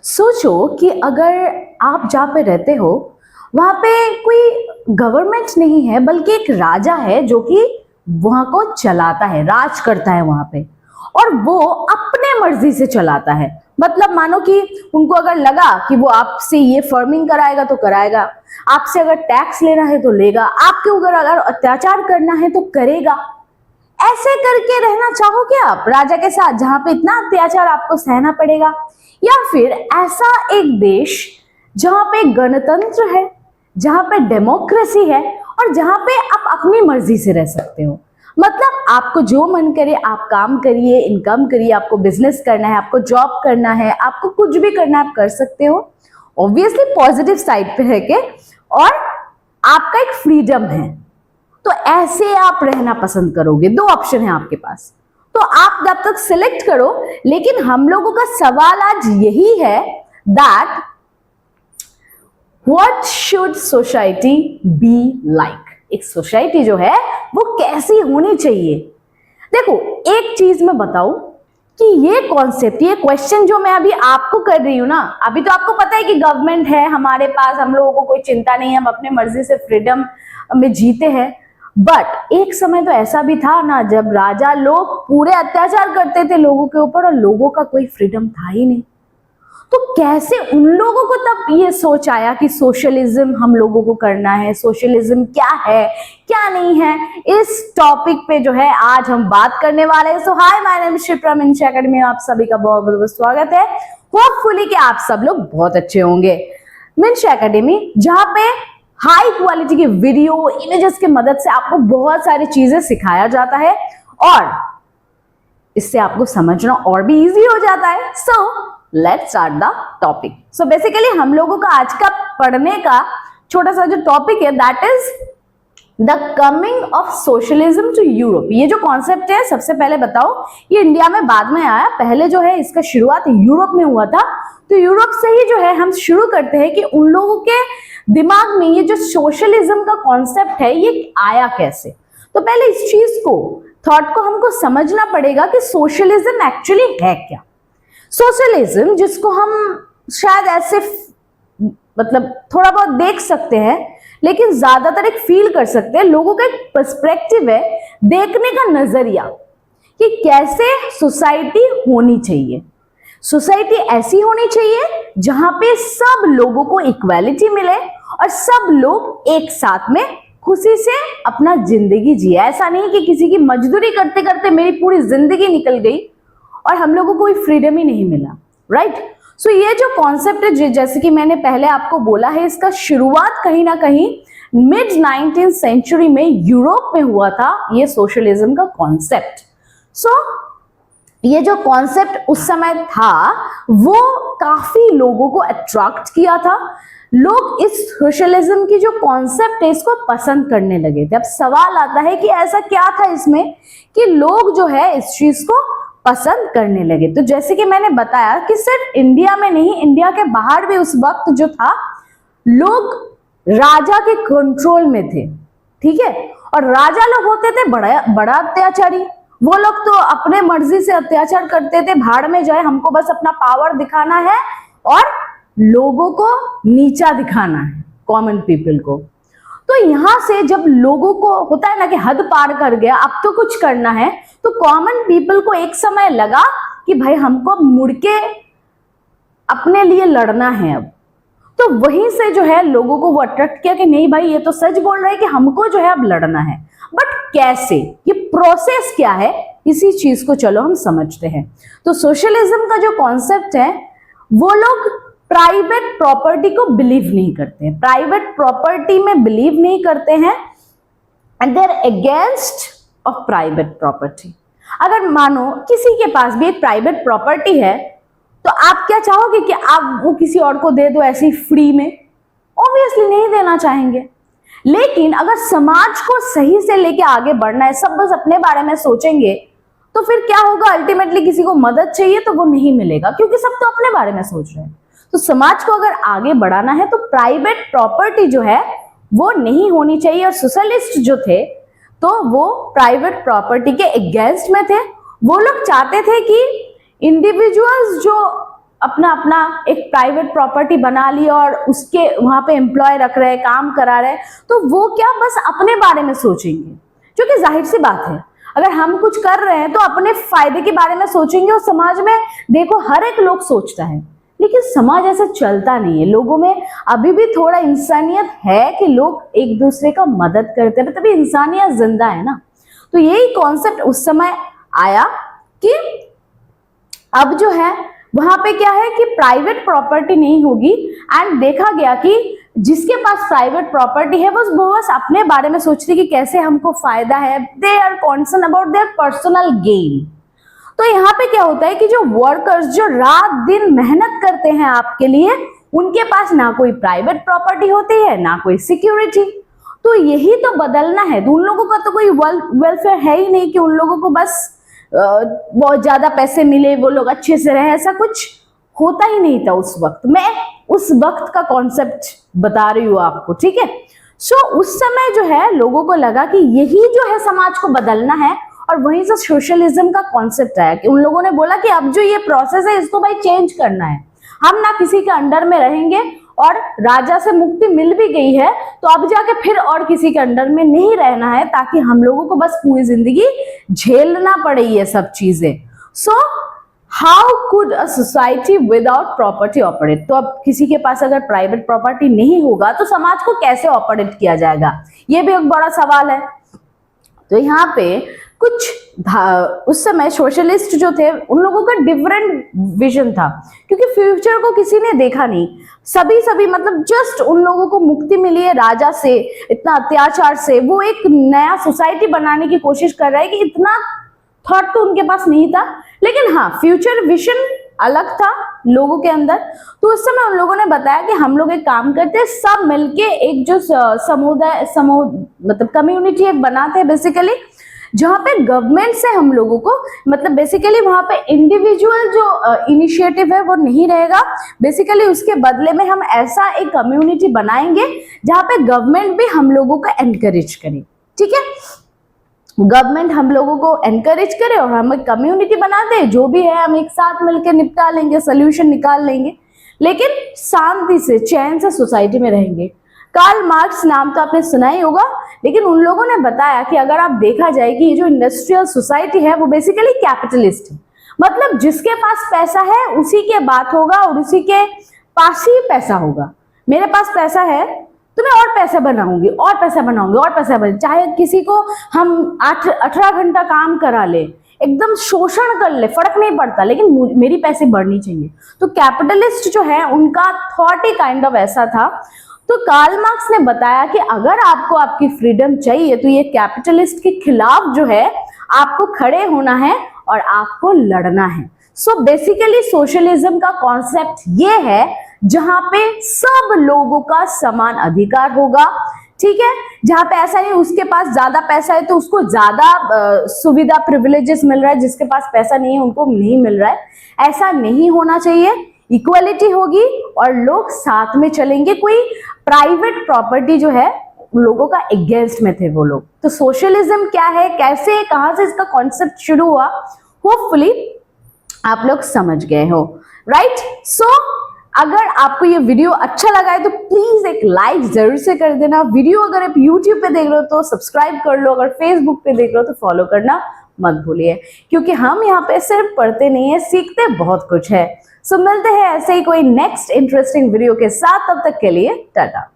सोचो कि अगर आप जहाँ पे रहते हो वहाँ पे कोई गवर्नमेंट नहीं है बल्कि एक राजा है जो कि वहाँ को चलाता है, राज करता है वहाँ पे, और वो अपने मर्जी से चलाता है। मतलब मानो कि उनको अगर लगा कि वो आपसे ये फार्मिंग कराएगा तो कराएगा, आपसे अगर टैक्स लेना है तो लेगा, आपके ऊपर अगर अत्याचार करना है तो करेगा। ऐसे करके रहना चाहोगे आप राजा के साथ जहां पे इतना अत्याचार आपको सहना पड़ेगा, या फिर ऐसा एक देश जहां पे गणतंत्र है, जहां पे डेमोक्रेसी है और जहां पे आप अपनी मर्जी से रह सकते हो। मतलब आपको जो मन करे आप काम करिए, इनकम करिए, आपको बिजनेस करना है, आपको जॉब करना है, आपको कुछ भी करना है आप कर सकते हो, ऑब्वियसली पॉजिटिव साइड पे है के, और आपका एक फ्रीडम है। तो ऐसे आप रहना पसंद करोगे? दो ऑप्शन है आपके पास, तो आप जब तक सिलेक्ट करो। लेकिन हम लोगों का सवाल आज यही है that what should society be like. एक सोसाइटी जो है वो कैसी होनी चाहिए? देखो एक चीज मैं बताऊं कि ये कॉन्सेप्ट, ये क्वेश्चन जो मैं अभी आपको कर रही हूं ना, अभी तो आपको पता है कि गवर्नमेंट है हमारे पास, हम लोगों को कोई चिंता नहीं है, हम अपने मर्जी से फ्रीडम में जीते हैं। बट एक समय तो ऐसा भी था ना जब राजा लोग पूरे अत्याचार करते थे लोगों के ऊपर और लोगों का कोई फ्रीडम था ही नहीं। तो कैसे उन लोगों को तब ये सोच आया कि सोशलिज्म हम लोगों को करना है? सोशलिज्म क्या है क्या नहीं है, इस टॉपिक पे जो है आज हम बात करने वाले हैं। So hi, my name is Shipra मिंश एकेडमी में आप सभी का बहुत बहुत स्वागत है। होपफुली कि आप सब लोग बहुत अच्छे होंगे। मिंश एकेडमी जहां पे हाई क्वालिटी की वीडियो इमेजेस की मदद से आपको बहुत सारी चीजें सिखाया जाता है और इससे आपको समझना और भी इजी हो जाता है। So let's start the topic. So basically हम लोगों का आज का पढ़ने का छोटा सा जो टॉपिक है that is the coming of socialism to Europe. ये जो कॉन्सेप्ट है, सबसे पहले बताओ, ये इंडिया में बाद में आया, पहले जो है इसका शुरुआत यूरोप में हुआ था। तो यूरोप से ही जो है हम शुरू करते हैं कि उन लोगों के दिमाग में ये जो सोशलिज्म का कॉन्सेप्ट है ये आया कैसे। तो पहले इस चीज को, थॉट को हमको समझना पड़ेगा कि सोशलिज्म एक्चुअली है क्या। सोशलिज्म जिसको हम शायद ऐसे मतलब थोड़ा बहुत देख सकते हैं लेकिन ज्यादातर एक फील कर सकते हैं, लोगों का एक पर्सपेक्टिव है, देखने का नजरिया कि कैसे सोसाइटी होनी चाहिए। सोसाइटी ऐसी होनी चाहिए जहां पे सब लोगों को इक्वालिटी मिले और सब लोग एक साथ में खुशी से अपना जिंदगी जिए। ऐसा नहीं कि किसी की मजदूरी करते करते मेरी पूरी जिंदगी निकल गई और हम लोगों को कोई फ्रीडम ही नहीं मिला, राइट। सो ये जो कॉन्सेप्ट है, जैसे कि मैंने पहले आपको बोला है, इसका शुरुआत कहीं ना कहीं मिड 19th सेंचुरी में यूरोप में हुआ था, ये सोशलिज्म का कॉन्सेप्ट। सो ये जो कॉन्सेप्ट उस समय था वो काफी लोगों को अट्रैक्ट किया था। लोग इस सोशलिज्म की जो कॉन्सेप्ट है इसको पसंद करने लगे थे। अब सवाल आता है कि ऐसा क्या था इसमें कि लोग जो है इस चीज को पसंद करने लगे। तो जैसे कि मैंने बताया कि सिर्फ इंडिया में नहीं, इंडिया के बाहर भी उस वक्त जो था लोग राजा के कंट्रोल में थे, ठीक है। और राजा लोग होते थे बड़ा अत्याचारी। वो लोग तो अपने मर्जी से अत्याचार करते थे, भाड़ में जाए, हमको बस अपना पावर दिखाना है और लोगों को नीचा दिखाना है, कॉमन पीपल को। तो यहां से जब लोगों को होता है ना कि हद पार कर गया, अब तो कुछ करना है, तो कॉमन पीपल को एक समय लगा कि भाई हमको मुड़ के अपने लिए लड़ना है अब। तो वहीं से जो है लोगों को वो अट्रैक्ट किया कि नहीं भाई ये तो सच बोल रहे हैं कि हमको जो है अब लड़ना है। बट कैसे, ये प्रोसेस क्या है, इसी चीज को चलो हम समझते हैं। तो सोशलिज्म का जो कॉन्सेप्ट है वो लोग प्राइवेट प्रॉपर्टी को बिलीव नहीं करते हैं, प्राइवेट प्रॉपर्टी में बिलीव नहीं करते हैं and they are against of private property. अगर मानो किसी के पास भी एक प्राइवेट प्रॉपर्टी है तो आप क्या चाहोगे कि आप वो किसी और को दे दो ऐसे ही फ्री में? ऑब्वियसली नहीं देना चाहेंगे। लेकिन अगर समाज को सही से लेके आगे बढ़ना है, सब बस अपने बारे में सोचेंगे, तो फिर क्या होगा, अल्टीमेटली किसी को मदद चाहिए तो वो नहीं मिलेगा क्योंकि सब तो अपने बारे में सोच रहे हैं। तो समाज को अगर आगे बढ़ाना है तो प्राइवेट प्रॉपर्टी जो है वो नहीं होनी चाहिए। और सोशलिस्ट जो थे तो वो प्राइवेट प्रॉपर्टी के अगेंस्ट में थे। वो लोग चाहते थे कि इंडिविजुअल्स जो अपना अपना एक प्राइवेट प्रॉपर्टी बना ली और उसके वहां पे एम्प्लॉय रख रहे हैं, काम करा रहे हैं, तो वो क्या बस अपने बारे में सोचेंगे, जो कि जाहिर सी बात है। अगर हम कुछ कर रहे हैं तो अपने फायदे के बारे में सोचेंगे। और समाज में देखो हर एक लोग सोचता है, लेकिन समाज ऐसे चलता नहीं है। लोगों में अभी भी थोड़ा इंसानियत है कि लोग एक दूसरे का मदद करते हैं, तभी इंसानियत जिंदा है ना। तो यही कॉन्सेप्ट उस समय आया कि अब जो है वहां पे क्या है कि प्राइवेट प्रॉपर्टी नहीं होगी। एंड देखा गया कि जिसके पास प्राइवेट प्रॉपर्टी है वो बस अपने बारे में सोचते कि कैसे हमको फायदा है। They are concern about their personal gain. तो यहाँ पे क्या होता है कि जो वर्कर्स जो रात दिन मेहनत करते हैं आपके लिए, उनके पास ना कोई प्राइवेट प्रॉपर्टी होती है ना कोई सिक्योरिटी। तो यही तो बदलना है। उन लोगों का तो कोई वेलफेयर है ही नहीं कि उन लोगों को बस बहुत ज्यादा पैसे मिले, वो लोग अच्छे से रहे, ऐसा कुछ होता ही नहीं था उस वक्त। मैं उस वक्त का कॉन्सेप्ट बता रही हूँ आपको, ठीक है। सो उस समय जो है लोगों को लगा कि यही जो है समाज को बदलना है, और वहीं से सोशलिज्म का कॉन्सेप्ट आया कि उन लोगों ने बोला कि अब जो ये प्रोसेस है इसको भाई चेंज करना है। हम ना किसी के अंडर में रहेंगे, और राजा से मुक्ति मिल भी गई है तो अब जाके फिर और किसी के अंडर में नहीं रहना है, ताकि हम लोगों को बस पूरी जिंदगी झेलना पड़े ये सब चीजें। So how could a society without property operate. तो अब किसी के पास अगर प्राइवेट प्रॉपर्टी नहीं होगा तो समाज को कैसे ऑपरेट किया जाएगा, ये भी एक बड़ा सवाल है। तो यहाँ पे कुछ उस समय सोशलिस्ट जो थे उन लोगों का डिफरेंट विजन था, क्योंकि फ्यूचर को किसी ने देखा नहीं। सभी मतलब जस्ट उन लोगों को मुक्ति मिली है राजा से, इतना अत्याचार से, वो एक नया सोसाइटी बनाने की कोशिश कर रहा है कि इतना थॉट तो उनके पास नहीं था। लेकिन हाँ, फ्यूचर विजन अलग था लोगों के अंदर। तो उस समय उन लोगों ने बताया कि हम लोग एक काम करते हैं, सब मिलके एक जो समुदाय मतलब कम्युनिटी एक बनाते हैं बेसिकली, जहाँ पे गवर्नमेंट से हम लोगों को मतलब बेसिकली वहां पे इंडिविजुअल जो इनिशिएटिव है वो नहीं रहेगा। बेसिकली उसके बदले में हम ऐसा एक कम्युनिटी बनाएंगे जहाँ पे गवर्नमेंट भी हम लोगों को एनकरेज करे, ठीक है। गवर्नमेंट हम लोगों को एनकरेज करे और हम एक कम्युनिटी बना दे, जो भी है हम एक साथ मिलकर निपटा लेंगे, सोल्यूशन निकाल लेंगे, लेकिन शांति से चैन से सोसाइटी में रहेंगे। कार्ल मार्क्स नाम तो आपने सुना ही होगा, लेकिन उन लोगों ने बताया कि अगर आप देखा जाए कि ये जो इंडस्ट्रियल सोसाइटी है वो बेसिकली कैपिटलिस्ट है। मतलब जिसके पास पैसा है उसी के बात होगा और उसी के पास ही पैसा होगा। मेरे पास पैसा है तो मैं और पैसा बनाऊंगी और पैसा बनाऊंगी और पैसा बनाऊंगी, चाहे किसी को हम 18 घंटा काम करा ले, एकदम शोषण कर ले, फर्क नहीं पड़ता, लेकिन मेरी पैसे बढ़नी चाहिए। तो कैपिटलिस्ट जो है उनका थॉट ही काइंड ऑफ ऐसा था। तो कार्ल मार्क्स ने बताया कि अगर आपको आपकी फ्रीडम चाहिए तो ये कैपिटलिस्ट के खिलाफ जो है आपको खड़े होना है और आपको लड़ना है। सो बेसिकली सोशलिज्म का कॉन्सेप्ट ये है जहां पे सब लोगों का समान अधिकार होगा, ठीक है। जहां पे ऐसा नहीं उसके पास ज्यादा पैसा है तो उसको ज्यादा सुविधा प्रिविलेजेस मिल रहा है, जिसके पास पैसा नहीं है उनको नहीं मिल रहा है। ऐसा नहीं होना चाहिए। इक्वालिटी होगी और लोग साथ में चलेंगे। कोई प्राइवेट प्रॉपर्टी जो है लोगों का अगेंस्ट में थे वो लोग। तो सोशलिज्म क्या है, कैसे, कहां से इसका कॉन्सेप्ट शुरू हुआ, होपफुली आप लोग समझ गए हो, राइट। सो अगर आपको ये वीडियो अच्छा लगा है तो प्लीज एक लाइक जरूर से कर देना। वीडियो अगर आप यूट्यूब पे देख रहे हो तो सब्सक्राइब कर लो, अगर फेसबुक पे देख रहे हो तो फॉलो करना मत भूलिए, क्योंकि हम यहाँ पे सिर्फ पढ़ते नहीं है, सीखते बहुत कुछ है। सो मिलते हैं ऐसे ही कोई नेक्स्ट इंटरेस्टिंग वीडियो के साथ, तब तक के लिए टाटा।